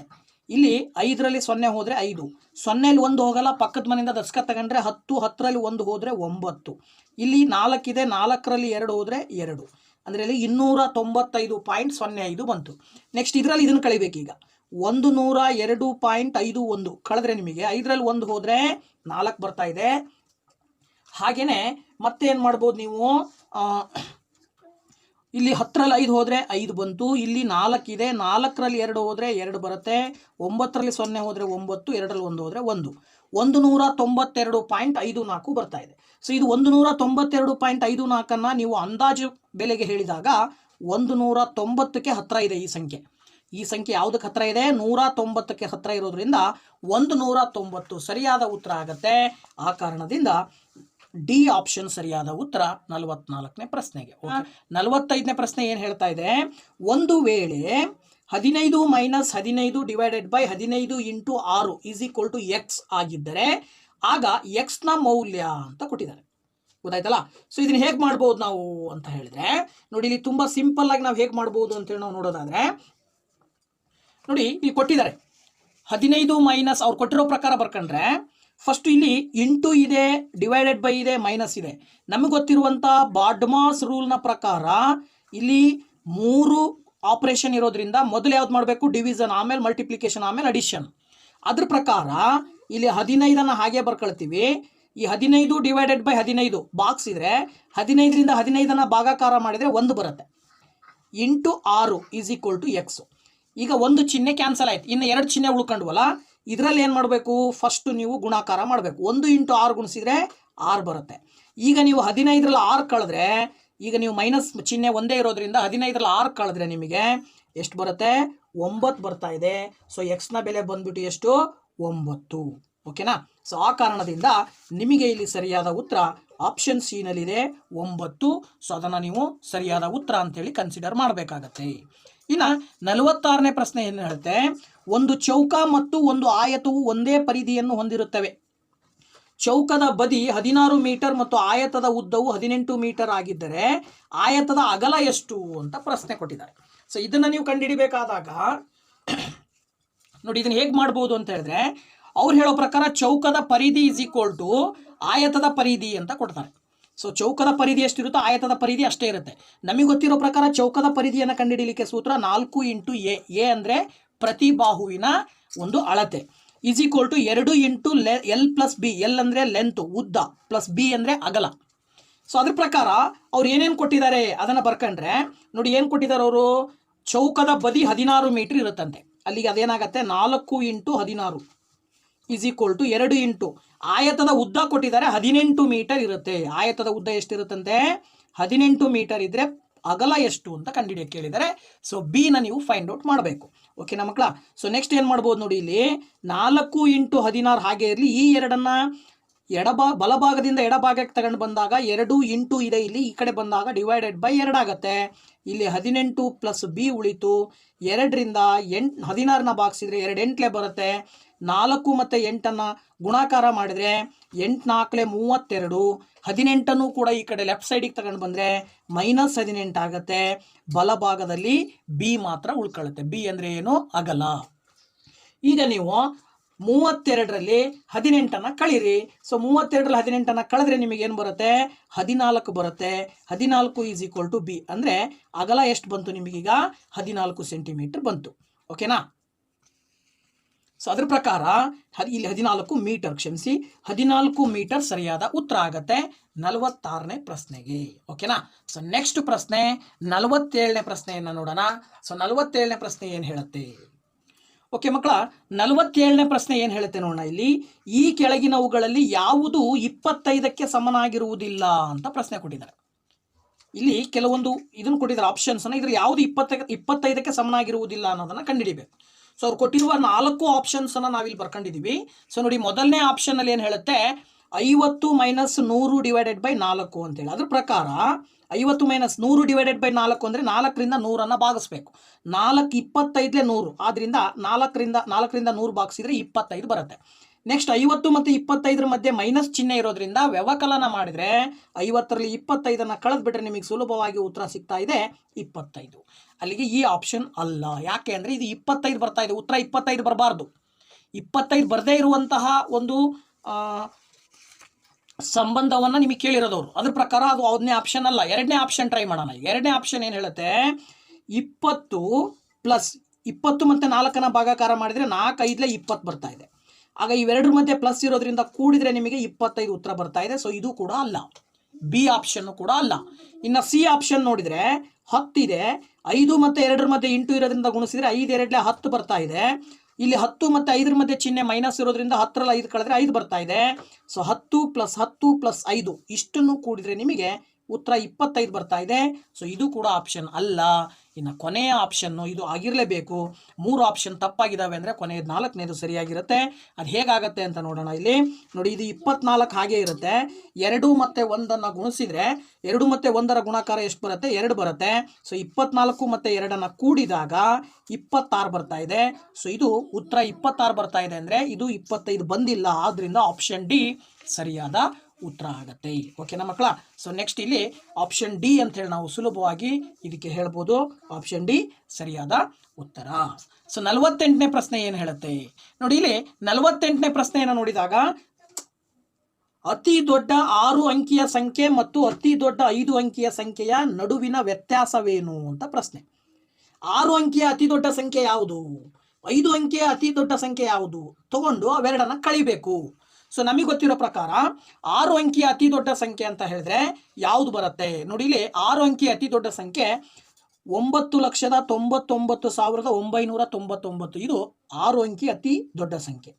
Speaker 1: ಇಲ್ಲಿ 5ರಲ್ಲಿ 0 ಹೋದರೆ 5, 0ಲ್ಲಿ 1 ಹೋಗಲ್ಲ, ಪಕ್ಕದ ಮನೆಯಿಂದ ದಸ್ಕ ತಗೊಂಡ್ರೆ 10, 10ರಲ್ಲಿ 1 ಹೋದರೆ 9, ಇಲ್ಲಿ 4 ಇದೆ, 4ರಲ್ಲಿ 2 ಹೋದರೆ 2, ಅಂದರೆ ಇಲ್ಲಿ 295.05 ಬಂತು. ನೆಕ್ಸ್ಟ್ ಇದರಲ್ಲಿ ಇದನ್ನು ಕಳಿಬೇಕೀಗ. 102.51 ಕಳೆದ್ರೆ ನಿಮಗೆ 5ರಲ್ಲಿ 1 ಹೋದರೆ 4 ಬರ್ತಾ ಇದೆ. ಹಾಗೆಯೇ ಮತ್ತೆ ಏನು ಮಾಡ್ಬೋದು ನೀವು? ಇಲ್ಲಿ 10ರಲ್ಲಿ 5 ಹೋದರೆ 5 ಬಂತು, ಇಲ್ಲಿ 4 ಇದೆ, 4ರಲ್ಲಿ 2 ಹೋದರೆ 2 ಬರುತ್ತೆ, 9ರಲ್ಲಿ 0 ಹೋದರೆ 9, 2ರಲ್ಲಿ 1 ಹೋದರೆ 1, 192.54 ಬರ್ತಾ ಇದೆ. ಸೊ ಇದು 192.54 ನೀವು ಅಂದಾಜು ಬೆಲೆಗೆ ಹೇಳಿದಾಗ 190ಕ್ಕೆ ಹತ್ತಿರ ಇದೆ ಈ ಸಂಖ್ಯೆ. ಈ ಸಂಖ್ಯೆ ಯಾವುದಕ್ಕೆ ಹತ್ತಿರ ಇದೆ? 190ಕ್ಕೆ ಹತ್ತಿರ ಇರೋದ್ರಿಂದ 190 ಸರಿಯಾದ ಉತ್ತರ ಆಗುತ್ತೆ. ಆ ಕಾರಣದಿಂದ ಡಿ ಆಪ್ಷನ್ ಸರಿಯಾದ ಉತ್ತರ 44ನೇ ಪ್ರಶ್ನೆಗೆ. 45ನೇ ಪ್ರಶ್ನೆ ಏನು ಹೇಳ್ತಾ ಇದೆ? ಒಂದು ವೇಳೆ 15 - 15 divided by 15 into 6 is equal to X ಆಗಿದ್ದರೆ ಆಗ ಎಕ್ಸ್ನ ಮೌಲ್ಯ ಅಂತ ಕೊಟ್ಟಿದ್ದಾರೆ. ಗೊತ್ತಾಯ್ತಲ್ಲ? ಸೊ ಇದನ್ನ ಹೇಗೆ ಮಾಡ್ಬೋದು ನಾವು ಅಂತ ಹೇಳಿದ್ರೆ ನೋಡಿ, ಇಲ್ಲಿ ತುಂಬ ಸಿಂಪಲ್ ಆಗಿ ನಾವು ಹೇಗೆ ಮಾಡ್ಬೋದು ಅಂತೇಳಿ ನಾವು ನೋಡೋದಾದ್ರೆ ನೋಡಿ, ಇಲ್ಲಿ ಕೊಟ್ಟಿದ್ದಾರೆ 15 ಮೈನಸ್ ಅವ್ರು ಕೊಟ್ಟಿರೋ ಪ್ರಕಾರ ಬರ್ಕೊಂಡ್ರೆ ಫಸ್ಟ್ ಇಲ್ಲಿ ಇಂಟು ಇದೆ, ಡಿವೈಡೆಡ್ ಬೈ ಇದೆ, ಮೈನಸ್ ಇದೆ. ನಮಗೆ ಗೊತ್ತಿರುವಂಥ ಬಾಡ್ಮಾಸ್ ರೂಲ್ನ ಪ್ರಕಾರ ಇಲ್ಲಿ 3 ಆಪರೇಷನ್ ಇರೋದ್ರಿಂದ ಮೊದಲು ಯಾವ್ದು ಮಾಡಬೇಕು? ಡಿವಿಷನ್, ಆಮೇಲೆ ಮಲ್ಟಿಪ್ಲಿಕೇಶನ್, ಆಮೇಲೆ ಅಡಿಷನ್. ಅದ್ರ ಪ್ರಕಾರ ಇಲ್ಲಿ 15ಅನ್ನು ಹಾಗೆ ಬರ್ಕೊಳ್ತೀವಿ. ಈ 15 ಡಿವೈಡೆಡ್ ಬೈ 15 ಬಾಕ್ಸ್ ಇದ್ರೆ 15ರಿಂದ 15ಅನ್ನು ಭಾಗಾಕಾರ ಮಾಡಿದರೆ 1 ಬರುತ್ತೆ. Into 6 is equal to X. ಈಗ ಒಂದು ಚಿಹ್ನೆ ಕ್ಯಾನ್ಸಲ್ ಆಯ್ತು, ಇನ್ನು 2 ಚಿಹ್ನೆ ಉಳ್ಕೊಂಡ್ವಲ್ಲ. ಇದರಲ್ಲಿ ಏನು ಮಾಡಬೇಕು? ಫಸ್ಟ್ ನೀವು ಗುಣಾಕಾರ ಮಾಡಬೇಕು. 1 ಇಂಟು 6 ಗುಣಿಸಿದ್ರೆ 6 ಬರುತ್ತೆ. ಈಗ ನೀವು 15ರಲ್ಲಿ 6 ಕಳೆದ್ರೆ, ಈಗ ನೀವು ಮೈನಸ್ ಚಿಹ್ನೆ ಒಂದೇ ಇರೋದ್ರಿಂದ 15ರಲ್ಲಿ 6 ಕಳೆದ್ರೆ ನಿಮಗೆ ಎಷ್ಟು ಬರುತ್ತೆ? 9 ಬರ್ತಾ ಇದೆ. ಸೊ ಎಕ್ಸ್ನ ಬೆಲೆ ಬಂದ್ಬಿಟ್ಟು ಎಷ್ಟು? 9. ಓಕೆನಾ? ಸೊ ಆ ಕಾರಣದಿಂದ ನಿಮಗೆ ಇಲ್ಲಿ ಸರಿಯಾದ ಉತ್ತರ ಆಪ್ಷನ್ ಸಿ ನಲ್ಲಿದೆ 9. ಸೊ ಅದನ್ನು ನೀವು ಸರಿಯಾದ ಉತ್ತರ ಅಂತೇಳಿ ಕನ್ಸಿಡರ್ ಮಾಡಬೇಕಾಗತ್ತೆ. ಇನ್ನು 46ನೇ ಪ್ರಶ್ನೆ ಏನು ಹೇಳುತ್ತೆ? ಒಂದು ಚೌಕ ಮತ್ತು ಒಂದು ಆಯತವು ಒಂದೇ ಪರಿಧಿಯನ್ನು ಹೊಂದಿರುತ್ತವೆ. ಚೌಕದ ಬದಿ 16 ಮೀಟರ್ ಮತ್ತು ಆಯತದ ಉದ್ದವು 18 ಮೀಟರ್ ಆಗಿದ್ದರೆ ಆಯತದ ಅಗಲ ಎಷ್ಟು ಅಂತ ಪ್ರಶ್ನೆ ಕೊಟ್ಟಿದ್ದಾರೆ. ಸೊ ಇದನ್ನು ನೀವು ಕಂಡುಹಿಡಿಬೇಕಾದಾಗ ನೋಡಿ, ಇದನ್ನು ಹೇಗೆ ಮಾಡ್ಬೋದು ಅಂತ ಹೇಳಿದ್ರೆ ಅವ್ರು ಹೇಳೋ ಪ್ರಕಾರ ಚೌಕದ ಪರಿಧಿ ಈಸ್ ಈಕ್ವಲ್ ಟು ಆಯತದ ಪರಿಧಿ ಅಂತ ಕೊಡ್ತಾರೆ. ಸೊ ಚೌಕದ ಪರಿಧಿ ಎಷ್ಟಿರುತ್ತೋ ಆಯತದ ಪರಿಧಿ ಅಷ್ಟೇ ಇರುತ್ತೆ. ನಮಗೆ ಗೊತ್ತಿರೋ ಪ್ರಕಾರ ಚೌಕದ ಪರಿಧಿಯನ್ನು ಕಂಡುಹಿಡಿಯಲಿಕ್ಕೆ ಸೂತ್ರ 4 ಇಂಟು ಎ ಅಂದರೆ ಪ್ರತಿ ಬಾಹುವಿನ ಒಂದು ಅಳತೆ is equal to 2 into L plus B. L ಅಂದರೆ ಲೆಂತ್ ಉದ್ದ ಪ್ಲಸ್ ಬಿ ಅಂದರೆ ಅಗಲ. ಸೊ ಅದ್ರ ಪ್ರಕಾರ ಅವ್ರು ಏನೇನು ಕೊಟ್ಟಿದ್ದಾರೆ ಅದನ್ನು ಬರ್ಕೊಂಡ್ರೆ ನೋಡಿ ಏನು ಕೊಟ್ಟಿದ್ದಾರೆ ಅವರು, ಚೌಕದ ಬದಿ 16 ಮೀಟರ್ ಇರುತ್ತಂತೆ. ಅಲ್ಲಿಗೆ ಅದೇನಾಗತ್ತೆ 4 into 16 is equal to 2 into ಆಯತದ ಉದ್ದ ಕೊಟ್ಟಿದ್ದಾರೆ 18 ಮೀಟರ್ ಇರುತ್ತೆ. ಆಯತದ ಉದ್ದ ಎಷ್ಟಿರುತ್ತಂತೆ 18 ಮೀಟರ್ ಇದ್ರೆ ಅಗಲ ಎಷ್ಟು ಅಂತ ಕಂಡುಹಿಡಿಯಕ್ಕೆ ಕೇಳಿದ್ದಾರೆ. ಸೊ ಬಿನ ನೀವು ಫೈಂಡ್ ಔಟ್ ಮಾಡಬೇಕು. ಓಕೆನಾ ಮಕ್ಕಳ. ಸೊ ನೆಕ್ಸ್ಟ್ ಏನು ಮಾಡ್ಬೋದು ನೋಡಿ, ಇಲ್ಲಿ 4 ಇಂಟು 16 ಹಾಗೆ ಇರಲಿ. ಈ ಎರಡನ್ನ ಬಲಭಾಗದಿಂದ ಎಡಭಾಗಕ್ಕೆ ತಗೊಂಡು ಬಂದಾಗ 2 ಇಂಟು ಇದೆ, ಇಲ್ಲಿ ಈ ಕಡೆ ಬಂದಾಗ ಡಿವೈಡೆಡ್ ಬೈ 2 ಆಗುತ್ತೆ. ಇಲ್ಲಿ 18 ಪ್ಲಸ್ ಬಿ ಉಳಿತು. 2ರಿಂದ 16ನ ಭಾಗಿಸಿದ್ರೆ 2 8 ಬರುತ್ತೆ. 4 ಮತ್ತು 8ಅನ್ನು ಗುಣಾಕಾರ ಮಾಡಿದರೆ 8 4 32. 18ಅನ್ನು ಕೂಡ ಈ ಕಡೆ ಲೆಫ್ಟ್ ಸೈಡಿಗೆ ತಗೊಂಡು ಬಂದರೆ -18 ಆಗುತ್ತೆ. ಬಲಭಾಗದಲ್ಲಿ ಬಿ ಮಾತ್ರ ಉಳ್ಕೊಳ್ಳುತ್ತೆ. ಬಿ ಅಂದರೆ ಏನು, ಅಗಲ. ಈಗ ನೀವು 32ರಲ್ಲಿ 18ಅನ್ನು ಕಳೀರಿ. ಸೊ 32ರಲ್ಲಿ 18ಅನ್ನು ಕಳೆದ್ರೆ ನಿಮಗೇನು ಬರುತ್ತೆ, 14 ಬರುತ್ತೆ. 14 ಈಸ್ ಈಕ್ವಲ್ ಟು ಬಿ ಅಂದರೆ ಅಗಲ ಎಷ್ಟು ಬಂತು ನಿಮಗೀಗ 14 ಸೆಂಟಿಮೀಟರ್ ಬಂತು. ಓಕೆನಾ. ಸೊ ಅದ್ರ ಪ್ರಕಾರ ಇಲ್ಲಿ 14 ಮೀಟರ್, ಕ್ಷಮಿಸಿ 14 ಮೀಟರ್ ಸರಿಯಾದ ಉತ್ತರ ಆಗುತ್ತೆ 46ನೇ ಪ್ರಶ್ನೆಗೆ. ಓಕೆನಾ. ಸೊ ನೆಕ್ಸ್ಟ್ ಪ್ರಶ್ನೆ 47ನೇ ಪ್ರಶ್ನೆಯನ್ನು ನೋಡೋಣ. ಸೊ 47ನೇ ಪ್ರಶ್ನೆ ಏನು ಹೇಳುತ್ತೆ. ಓಕೆ ಮಕ್ಕಳ, 47ನೇ ಪ್ರಶ್ನೆ ಏನು ಹೇಳುತ್ತೆ ನೋಡೋಣ. ಇಲ್ಲಿ ಈ ಕೆಳಗಿನವುಗಳಲ್ಲಿ ಯಾವುದು 25ಕ್ಕೆ ಸಮನಾಗಿರುವುದಿಲ್ಲ ಅಂತ ಪ್ರಶ್ನೆ ಕೊಟ್ಟಿದ್ದಾರೆ. ಇಲ್ಲಿ ಕೆಲವೊಂದು ಇದನ್ನು ಕೊಟ್ಟಿದ್ದಾರೆ ಆಪ್ಷನ್ಸನ್ನು. ಇದ್ರ ಯಾವುದು 25ಕ್ಕೆ ಸಮನಾಗಿರುವುದಿಲ್ಲ ಅನ್ನೋದನ್ನು ಕಂಡುಹಿಡಿಬೇಕು. ಸೊ ಅವ್ರು ಕೊಟ್ಟಿರುವ 4 ಆಪ್ಷನ್ಸನ್ನು ನಾವಿಲ್ಲಿ ಬರ್ಕೊಂಡಿದ್ದೀವಿ. ಸೊ ನೋಡಿ, ಮೊದಲನೇ ಆಪ್ಷನಲ್ಲಿ ಏನು ಹೇಳುತ್ತೆ 50 ಮೈನಸ್ 100 ಡಿವೈಡೆಡ್ ಬೈ 4 ಅಂತೇಳಿ. ಅದ್ರ ಪ್ರಕಾರ 50 ಮೈನಸ್ 100 ಡಿವೈಡೆಡ್ ಬೈ 4 ಅಂದರೆ 4ರಿಂದ 100ಅನ್ನು ಭಾಗಿಸ್ಬೇಕು. 4 25 100, ಆದ್ದರಿಂದ 4ರಿಂದ 100 ಭಾಗಿಸಿದ್ರೆ 25 ಬರುತ್ತೆ. ನೆಕ್ಸ್ಟ್ 50 ಮತ್ತು 25ರ ಮಧ್ಯೆ ಮೈನಸ್ ಚಿಹ್ನೆ ಇರೋದ್ರಿಂದ ವ್ಯವಕಲನ ಮಾಡಿದರೆ 50ರಲ್ಲಿ 25ಅನ್ನು ಕಳೆದ್ಬಿಟ್ರೆ ನಿಮಗೆ ಸುಲಭವಾಗಿ ಉತ್ತರ ಸಿಗ್ತಾ ಇದೆ 25. ಅಲ್ಲಿಗೆ ಈ ಆಪ್ಷನ್ ಅಲ್ಲ. ಯಾಕೆ ಅಂದರೆ ಇದು 25 ಬರ್ತಾ ಇದೆ, ಉತ್ತರ 25 ಬರಬಾರ್ದು. 25 ಬರದೇ ಇರುವಂತಹ ಒಂದು ಸಂಬಂಧವನ್ನು ನಿಮಗೆ ಕೇಳಿರೋದವರು. ಅದ್ರ ಪ್ರಕಾರ ಅದು ಒಂದನೇ ಆಪ್ಷನ್ ಅಲ್ಲ. ಎರಡನೇ ಆಪ್ಷನ್ ಟ್ರೈ ಮಾಡೋಣ. ಎರಡನೇ ಆಪ್ಷನ್ ಏನು ಹೇಳುತ್ತೆ 20 ಪ್ಲಸ್ 20 ಮತ್ತು 4ನ ಭಾಗಾಕಾರ ಮಾಡಿದರೆ 4 5 20 ಬರ್ತಾ ಇದೆ. ಆಗ ಇವೆರಡರ ಮಧ್ಯೆ ಪ್ಲಸ್ ಇರೋದ್ರಿಂದ ಕೂಡಿದರೆ ನಿಮಗೆ 25 ಉತ್ತರ ಬರ್ತಾ ಇದೆ. ಸೊ ಇದು ಕೂಡ ಅಲ್ಲ. ಬಿ ಆಪ್ಷನ್ ಕೂಡ ಅಲ್ಲ. ಇನ್ನು ಸಿ ಆಪ್ಷನ್ ನೋಡಿದರೆ 10 ಇದೆ, 5 ಮತ್ತು 2ರ ಮಧ್ಯೆ ಇಂಟು ಇರೋದ್ರಿಂದ ಗುಣಿಸಿದರೆ 5 2 10 ಬರ್ತಾ ಇದೆ. ಇಲ್ಲಿ 10 ಮತ್ತು 5ರ ಮಧ್ಯೆ ಚಿಹ್ನೆ ಮೈನಸ್ ಇರೋದ್ರಿಂದ 10ರಲ್ಲಿ 5 ಕಳೆದ್ರೆ 5 ಬರ್ತಾ ಇದೆ. ಸೊ 10 ಪ್ಲಸ್ 10 ಪ್ಲಸ್ 5 ಇಷ್ಟನ್ನು ಕೂಡಿದರೆ ನಿಮಗೆ ಉತ್ತರ 25 ಬರ್ತಾ ಇದೆ. ಸೊ ಇದು ಕೂಡ ಆಪ್ಷನ್ ಅಲ್ಲ. ಇನ್ನು ಕೊನೆಯ ಆಪ್ಷನ್ನು ಇದು ಆಗಿರಲೇಬೇಕು. 3 ಆಪ್ಷನ್ ತಪ್ಪಾಗಿದ್ದಾವೆ ಅಂದರೆ ಕೊನೆಯದು 4ನೇದು ಸರಿಯಾಗಿರುತ್ತೆ. ಅದು ಹೇಗಾಗತ್ತೆ ಅಂತ ನೋಡೋಣ. ಇಲ್ಲಿ ನೋಡಿ, ಇದು 24 ಹಾಗೆ ಇರುತ್ತೆ. 2 ಮತ್ತು 1ಅನ್ನು ಗುಣಿಸಿದರೆ 2 ಮತ್ತು 1ರ ಗುಣಾಕಾರ ಎಷ್ಟು ಬರುತ್ತೆ, 2 ಬರುತ್ತೆ. ಸೊ 24 ಮತ್ತು 2ಅನ್ನು ಕೂಡಿದಾಗ 26 ಬರ್ತಾ ಇದೆ. ಸೊ ಇದು ಉತ್ತರ 26 ಬರ್ತಾ ಇದೆ ಅಂದರೆ ಇದು 25 ಬಂದಿಲ್ಲ. ಆದ್ದರಿಂದ ಆಪ್ಷನ್ ಡಿ ಸರಿಯಾದ ಉತ್ತರ ಆಗತ್ತೆ. ಓಕೆನಾ ಮಕ್ಕಳ. ಸೊ ನೆಕ್ಸ್ಟ್ ಇಲ್ಲಿ ಆಪ್ಷನ್ ಡಿ ಅಂತ ಹೇಳಿ ನಾವು ಸುಲಭವಾಗಿ ಇದಕ್ಕೆ ಹೇಳ್ಬೋದು. ಆಪ್ಷನ್ ಡಿ ಸರಿಯಾದ ಉತ್ತರ. ಸೊ 48ನೇ ಪ್ರಶ್ನೆ ಏನು ಹೇಳುತ್ತೆ ನೋಡಿ. ಇಲ್ಲಿ 48ನೇ ಪ್ರಶ್ನೆಯನ್ನು ನೋಡಿದಾಗ ಅತಿ ದೊಡ್ಡ 6 ಅಂಕಿಯ ಸಂಖ್ಯೆ ಮತ್ತು ಅತಿ ದೊಡ್ಡ 5 ಅಂಕಿಯ ಸಂಖ್ಯೆಯ ನಡುವಿನ ವ್ಯತ್ಯಾಸವೇನು ಅಂತ ಪ್ರಶ್ನೆ. 6 ಅಂಕಿಯ ಅತಿ ದೊಡ್ಡ ಸಂಖ್ಯೆ ಯಾವುದು, 5 ಅಂಕಿಯ ಅತಿ ದೊಡ್ಡ ಸಂಖ್ಯೆ ಯಾವುದು ತಗೊಂಡು ಅವೆರಡನ್ನ ಕಳಿಬೇಕು. ಸೊ ನಮಗೆ ಗೊತ್ತಿರೋ ಪ್ರಕಾರ 6 ಅಂಕಿಯ ಅತಿ ದೊಡ್ಡ ಸಂಖ್ಯೆ ಅಂತ ಹೇಳಿದ್ರೆ ಯಾವುದು ಬರುತ್ತೆ ನೋಡಿ. ಇಲ್ಲಿ 6 ಅಂಕಿಯ ಅತಿ ದೊಡ್ಡ ಸಂಖ್ಯೆ 9,99,999. ಇದು 6 ಅಂಕಿ ಅತಿ ದೊಡ್ಡ ಸಂಖ್ಯೆ.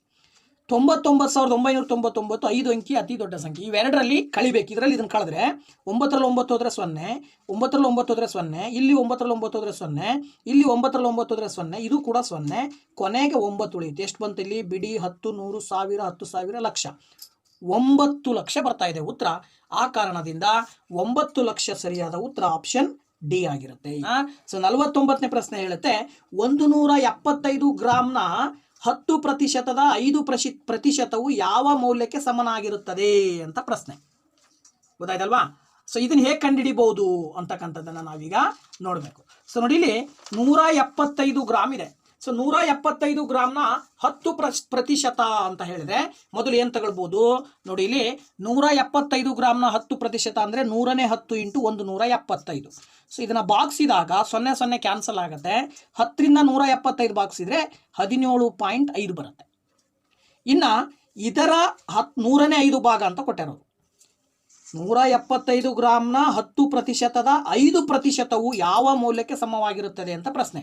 Speaker 1: 99,999 5 ಅಂಕಿ ಅತಿ ದೊಡ್ಡ ಸಂಖ್ಯೆ. ಇವೆರಡರಲ್ಲಿ ಕಳಿಬೇಕು. ಇದರಲ್ಲಿ ಇದನ್ನು ಕಳೆದ್ರೆ 9ರಲ್ಲಿ 9 ಹೋದರೆ 0, 9ರಲ್ಲಿ 9 ಹೋದರೆ 0, ಇಲ್ಲಿ 9ರಲ್ಲಿ 9 ಹೋದರೆ 0, ಇಲ್ಲಿ 9ರಲ್ಲಿ 9 ಹೋದರೆ 0, ಇದು ಕೂಡ 0, ಕೊನೆಗೆ 9 ಉಳಿಯುತ್ತೆ. ಎಷ್ಟು ಬಂತು ಇಲ್ಲಿ ಬಿಡಿ 10 100 1000 10,000 ಲಕ್ಷ 9 ಲಕ್ಷ ಬರ್ತಾ ಇದೆ ಉತ್ತರ. ಆ ಕಾರಣದಿಂದ 9 ಲಕ್ಷ ಸರಿಯಾದ ಉತ್ತರ ಆಪ್ಷನ್ ಡಿ ಆಗಿರುತ್ತೆ. ಸೊ 49ನೇ ಪ್ರಶ್ನೆ ಹೇಳುತ್ತೆ 175 ಗ್ರಾಮ್ನ 10% 5% ಯಾವ ಮೌಲ್ಯಕ್ಕೆ ಸಮನಾಗಿರುತ್ತದೆ ಅಂತ ಪ್ರಶ್ನೆ. ಗೊತ್ತಾಯ್ತಲ್ವಾ. ಸೊ ಇದನ್ನು ಹೇಗೆ ಕಂಡುಹಿಡಿಬಹುದು ಅಂತಕ್ಕಂಥದ್ದನ್ನು ನಾವೀಗ ನೋಡಬೇಕು. ಸೊ ನೋಡಿ, ಇಲ್ಲಿ 175 ಗ್ರಾಮ್ ಇದೆ. ಸೊ 175 ಗ್ರಾಮ್ನ 10% ಅಂತ ಹೇಳಿದ್ರೆ ಮೊದಲು ಏನು ತಗೊಳ್ಬೋದು ನೋಡಿ, ಇಲ್ಲಿ 175 ಗ್ರಾಮ್ನ 10% ಅಂದರೆ 110 ಇಂಟು 175. ಸೊ ಇದನ್ನು ಬಾಗಿಸಿದಾಗ 0 ಕ್ಯಾನ್ಸಲ್ ಆಗುತ್ತೆ. 10ರಿಂದ 175 ಬಾಗಿಸಿದ್ರೆ 17.5 ಬರುತ್ತೆ. ಇನ್ನು ಇದರ 105 ಭಾಗ ಅಂತ ಕೊಟ್ಟಿರೋದು. 175 ಗ್ರಾಮ್ನ 10%ದ 5%ವು ಯಾವ ಮೌಲ್ಯಕ್ಕೆ ಸಮವಾಗಿರುತ್ತದೆ ಅಂತ ಪ್ರಶ್ನೆ.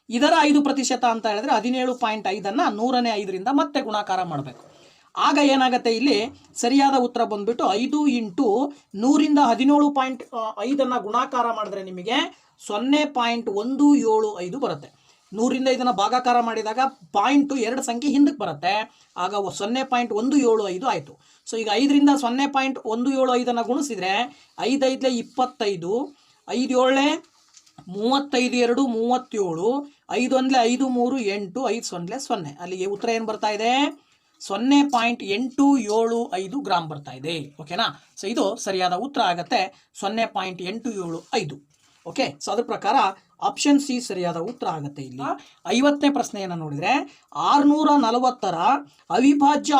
Speaker 1: ಇದರ 5% ಅಂತ ಹೇಳಿದ್ರೆ 17.5ಅನ್ನು 105ರಿಂದ ಮತ್ತೆ ಗುಣಾಕಾರ ಮಾಡಬೇಕು. ಆಗ ಏನಾಗುತ್ತೆ, ಇಲ್ಲಿ ಸರಿಯಾದ ಉತ್ತರ ಬಂದ್ಬಿಟ್ಟು 5 ಇಂಟು 100ರಿಂದ 17.5ಅನ್ನು ಗುಣಾಕಾರ ಮಾಡಿದ್ರೆ ನಿಮಗೆ 0.175 ಬರುತ್ತೆ. 100ರಿಂದ ಇದನ್ನು ಭಾಗಾಕಾರ ಮಾಡಿದಾಗ ಪಾಯಿಂಟು 2 ಸಂಖ್ಯೆ ಹಿಂದಕ್ಕೆ ಬರುತ್ತೆ. ಆಗ 0.175 ಆಯಿತು. ಸೊ ಈಗ 5ರಿಂದ 0.175ಅನ್ನು ಗುಣಿಸಿದರೆ 5 5 25, 5 7 35 2 37, 5 1 5 3 8, 5 0 0. ಅಲ್ಲಿಗೆ ಉತ್ತರ ಏನು ಬರ್ತಾ ಇದೆ? 0.875 ಗ್ರಾಮ್ ಬರ್ತಾ ಇದೆ. ಓಕೆನಾ? ಸೊ ಇದು ಸರಿಯಾದ ಉತ್ತರ ಆಗುತ್ತೆ, 0.875. ಓಕೆ, ಸೊ ಅದ್ರ ಪ್ರಕಾರ ಆಪ್ಷನ್ ಸಿ ಸರಿಯಾದ ಉತ್ತರ ಆಗುತ್ತೆ. ಇಲ್ಲಿ 50ನೇ ಪ್ರಶ್ನೆಯನ್ನು ನೋಡಿದರೆ 640ರ ಅವಿಭಾಜ್ಯ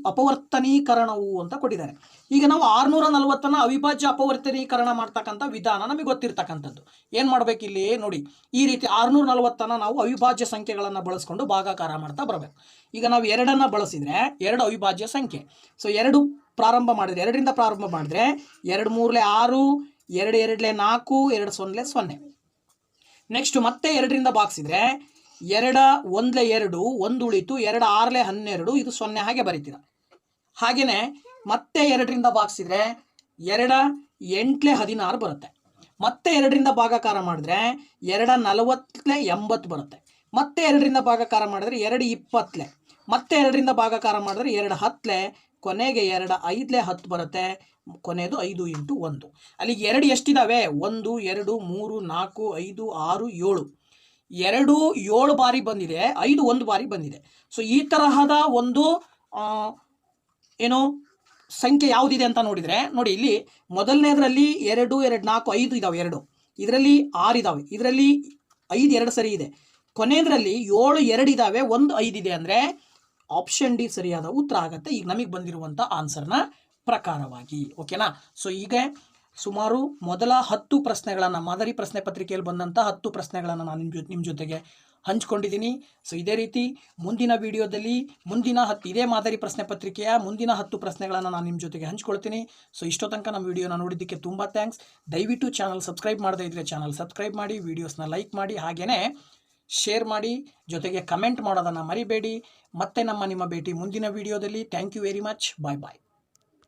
Speaker 1: ಅಪವರ್ತನೀಕರಣವು ಅಂತ ಕೊಟ್ಟಿದ್ದಾರೆ. ಈಗ ನಾವು 640ನ ಅವಿಭಾಜ್ಯ ಅಪವರ್ತನೀಕರಣ ಮಾಡ್ತಕ್ಕಂಥ ವಿಧಾನ ನಮಗೆ ಗೊತ್ತಿರ್ತಕ್ಕಂಥದ್ದು. ಏನು ಮಾಡಬೇಕು ಇಲ್ಲಿ ನೋಡಿ, ಈ ರೀತಿ 640ನ ನಾವು ಅವಿಭಾಜ್ಯ ಸಂಖ್ಯೆಗಳನ್ನು ಬಳಸ್ಕೊಂಡು ಭಾಗಾಕಾರ ಮಾಡ್ತಾ ಬರಬೇಕು. ಈಗ ನಾವು 2ಅನ್ನು ಬಳಸಿದರೆ 2 ಅವಿಭಾಜ್ಯ ಸಂಖ್ಯೆ. ಸೊ 2 ಪ್ರಾರಂಭ ಮಾಡಿದರೆ 2ರಿಂದ ಪ್ರಾರಂಭ ಮಾಡಿದರೆ 2 3 6, 2 2 4, 2 0 0. ನೆಕ್ಸ್ಟ್ ಮತ್ತೆ 2ರಿಂದ ಭಾಗಿಸಿದ್ರೆ 2 1 2, 1 ಉಳಿತು, 2 6 12, ಇದು 0 ಹಾಗೆ ಬರೀತೀರ. ಹಾಗೆಯೇ ಮತ್ತೆ 2ರಿಂದ ಭಾಗಿಸಿದ್ರೆ 2 8 16 ಬರುತ್ತೆ. ಮತ್ತೆ 2ರಿಂದ ಭಾಗಾಕಾರ ಮಾಡಿದ್ರೆ 2 40 80 ಬರುತ್ತೆ. ಮತ್ತೆ 2ರಿಂದ ಭಾಗಾಕಾರ ಮಾಡಿದ್ರೆ 2 20, ಮತ್ತೆ 2ರಿಂದ ಭಾಗಾಕಾರ ಮಾಡಿದ್ರೆ 2 10, ಕೊನೆಗೆ 2 5 10 ಬರುತ್ತೆ. ಕೊನೆಯದು 5 ಇಂಟು 1. ಅಲ್ಲಿಗೆ 2 ಎಷ್ಟಿದ್ದಾವೆ? 1 2 3 4 5 6 7. 2 7 ಬಾರಿ ಬಂದಿದೆ, 5 1 ಬಾರಿ ಬಂದಿದೆ. ಸೊ ಈ ತರಹದ ಒಂದು ಏನು ಸಂಖ್ಯೆ ಯಾವುದಿದೆ ಅಂತ ನೋಡಿದರೆ ನೋಡಿ, ಇಲ್ಲಿ ಮೊದಲನೇದರಲ್ಲಿ 2 2 4 5 ಇದಾವೆ, 2 ಇದರಲ್ಲಿ 6 ಇದಾವೆ, ಇದರಲ್ಲಿ 5 2 ಸರಿ ಇದೆ. ಕೊನೆಯದರಲ್ಲಿ 7 2 ಇದಾವೆ, 1 5 ಇದೆ. ಅಂದರೆ ಆಪ್ಷನ್ ಡಿ ಸರಿಯಾದ ಉತ್ತರ ಆಗುತ್ತೆ ಈಗ ನಮಗೆ ಬಂದಿರುವಂಥ ಆನ್ಸರ್ನ ಪ್ರಕಾರವಾಗಿ. ಓಕೆನಾ? ಸೊ ಈಗ ಸುಮಾರು ಮೊದಲ 10 ಪ್ರಶ್ನೆಗಳನ್ನು, ಮಾದರಿ ಪ್ರಶ್ನೆ ಪತ್ರಿಕೆಯಲ್ಲಿ ಬಂದಂಥ 10 ಪ್ರಶ್ನೆಗಳನ್ನು ನಾನು ನಿಮ್ಮ ಜೊತೆಗೆ ಹಂಚ್ಕೊಂಡಿದ್ದೀನಿ. ಸೊ ಇದೇ ರೀತಿ ಮುಂದಿನ ವಿಡಿಯೋದಲ್ಲಿ ಇದೇ ಮಾದರಿ ಪ್ರಶ್ನೆ ಪತ್ರಿಕೆಯ ಮುಂದಿನ 10 ಪ್ರಶ್ನೆಗಳನ್ನು ನಾನು ನಿಮ್ಮ ಜೊತೆಗೆ ಹಂಚ್ಕೊಳ್ತೀನಿ. ಸೊ ಇಷ್ಟೋ ತನಕ ನಮ್ಮ ವಿಡಿಯೋನ ನೋಡಿದ್ದಕ್ಕೆ ತುಂಬ ಥ್ಯಾಂಕ್ಸ್. ದಯವಿಟ್ಟು ಚಾನಲ್ ಸಬ್ಸ್ಕ್ರೈಬ್ ಮಾಡದೇ ಇದ್ದರೆ ಚಾನಲ್ ಸಬ್ಸ್ಕ್ರೈಬ್ ಮಾಡಿ, ವೀಡಿಯೋಸ್ನ ಲೈಕ್ ಮಾಡಿ, ಹಾಗೆಯೇ ಶೇರ್ ಮಾಡಿ, ಜೊತೆಗೆ ಕಮೆಂಟ್ ಮಾಡೋದನ್ನು ಮರಿಬೇಡಿ. ಮತ್ತೆ ನಿಮ್ಮ ಭೇಟಿ ಮುಂದಿನ ವಿಡಿಯೋದಲ್ಲಿ. Thank you very much. Bye bye.